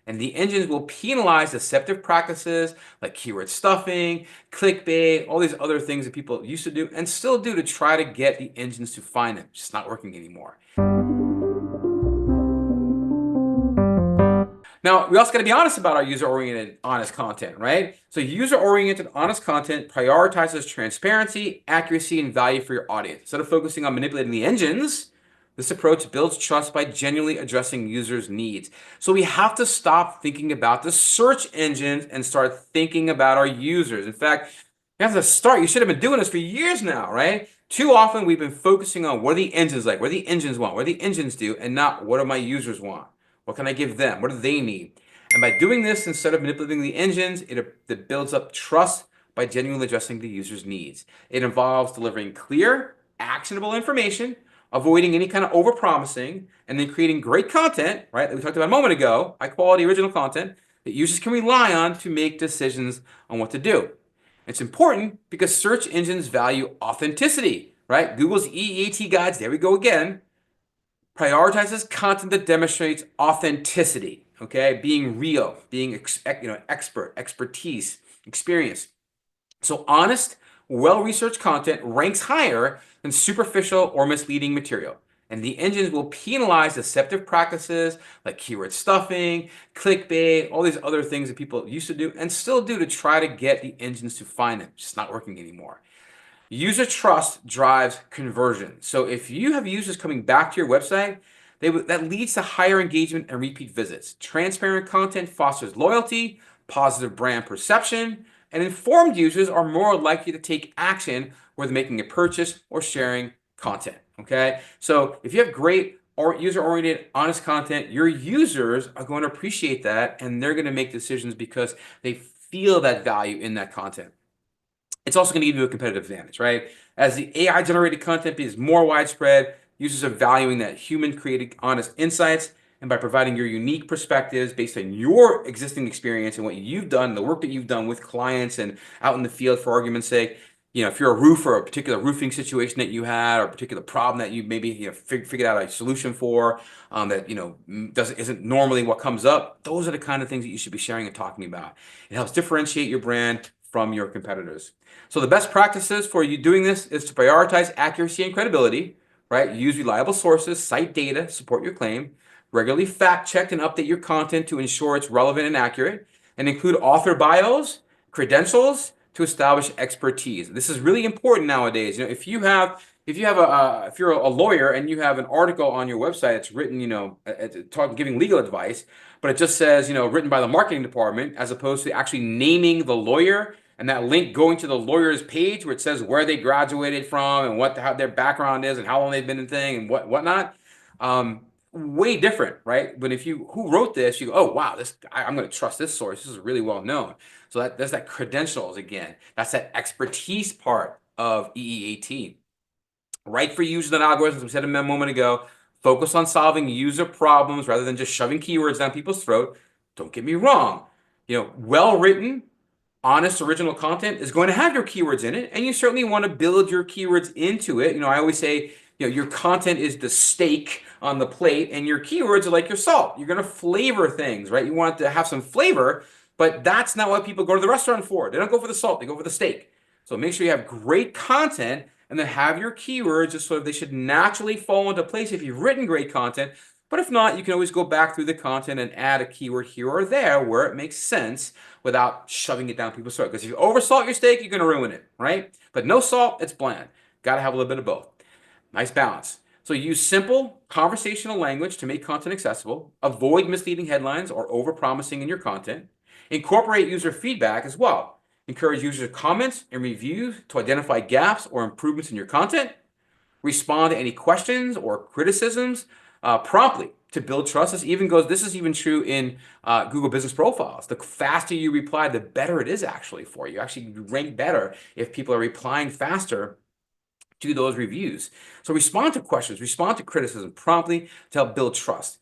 And the engines will penalize deceptive practices like keyword stuffing, clickbait, all these other things that people used to do and still do to try to get the engines to find them. It's just not working anymore. Now, we also got to be honest about our user-oriented, honest content, right? So user-oriented, honest content prioritizes transparency, accuracy, and value for your audience. Instead of focusing on manipulating the engines, this approach builds trust by genuinely addressing users' needs. So we have to stop thinking about the search engines and start thinking about our users. In fact, you have to start. You should have been doing this for years now, right? Too often we've been focusing on what are the engines like, what do the engines want, what do the engines do, and not what do my users want. What can I give them? What do they need? And by doing this, instead of manipulating the engines, it builds up trust by genuinely addressing the user's needs. It involves delivering clear, actionable information, avoiding any kind of overpromising, and then creating great content, right, that we talked about a moment ago, high quality original content that users can rely on to make decisions on what to do. It's important because search engines value authenticity, right? Google's EEAT guides, there we go again, prioritizes content that demonstrates authenticity, okay? Being real, being expertise, experience. So honest, well-researched content ranks higher than superficial or misleading material. And the engines will penalize deceptive practices like keyword stuffing, clickbait, all these other things that people used to do and still do to try to get the engines to find them. It's just not working anymore. User trust drives conversion. So if you have users coming back to your website, that leads to higher engagement and repeat visits. Transparent content fosters loyalty, positive brand perception, and informed users are more likely to take action whether making a purchase or sharing content. Okay, so if you have great or user-oriented, honest content, your users are going to appreciate that, and they're going to make decisions because they feel that value in that content. It's also going to give you a competitive advantage, right? As the AI-generated content is more widespread, users are valuing that human-created, honest insights, and by providing your unique perspectives based on your existing experience and what you've done, the work that you've done with clients and out in the field, for argument's sake, if you're a roofer, a particular roofing situation that you had, or a particular problem that you maybe figured out a solution for, that isn't normally what comes up, those are the kind of things that you should be sharing and talking about. It helps differentiate your brand from your competitors. So the best practices for you doing this is to prioritize accuracy and credibility, right? Use reliable sources, cite data, support your claim, regularly fact check and update your content to ensure it's relevant and accurate, and include author bios, credentials to establish expertise. This is really important nowadays. If you're a lawyer and you have an article on your website that's written, giving legal advice, but it just says, written by the marketing department, as opposed to actually naming the lawyer and that link going to the lawyer's page where it says where they graduated from and how their background is and how long they've been in thing and whatnot. Way different, right? But who wrote this, you go, oh wow, I'm going to trust this source. This is really well known. So that's that credentials again. That's that expertise part of EEAT. Right for users and algorithms, we said a moment ago, focus on solving user problems rather than just shoving keywords down people's throat. Don't get me wrong. Well-written, honest, original content is going to have your keywords in it, and you certainly want to build your keywords into it. I always say, your content is the steak on the plate, and your keywords are like your salt. You're going to flavor things, right? You want it to have some flavor, but that's not what people go to the restaurant for. They don't go for the salt, they go for the steak. So make sure you have great content and then have your keywords just so they should naturally fall into place if you've written great content. But if not, you can always go back through the content and add a keyword here or there where it makes sense without shoving it down people's throat. Because if you oversalt your steak, you're going to ruin it, right? But no salt, it's bland. Got to have a little bit of both. Nice balance. So use simple conversational language to make content accessible. Avoid misleading headlines or overpromising in your content. Incorporate user feedback as well. Encourage user comments and reviews to identify gaps or improvements in your content. Respond to any questions or criticisms promptly to build trust. This is even true in Google Business Profiles. The faster you reply, the better it is actually for you. Actually, you rank better if people are replying faster to those reviews. So respond to questions, respond to criticism promptly to help build trust.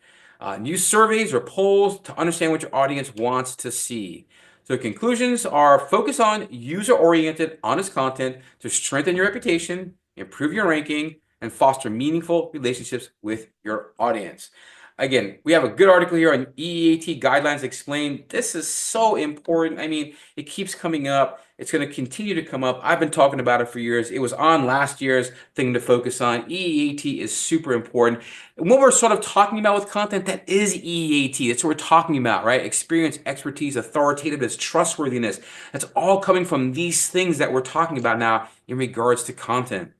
Use surveys or polls to understand what your audience wants to see. So conclusions are focus on user-oriented, honest content to strengthen your reputation, improve your ranking, and foster meaningful relationships with your audience. Again, we have a good article here on EEAT guidelines explained. This is so important. I mean, it keeps coming up. It's going to continue to come up. I've been talking about it for years. It was on last year's thing to focus on. EEAT is super important. And what we're sort of talking about with content, that is EEAT. That's what we're talking about, right? Experience, expertise, authoritativeness, trustworthiness. That's all coming from these things that we're talking about now in regards to content.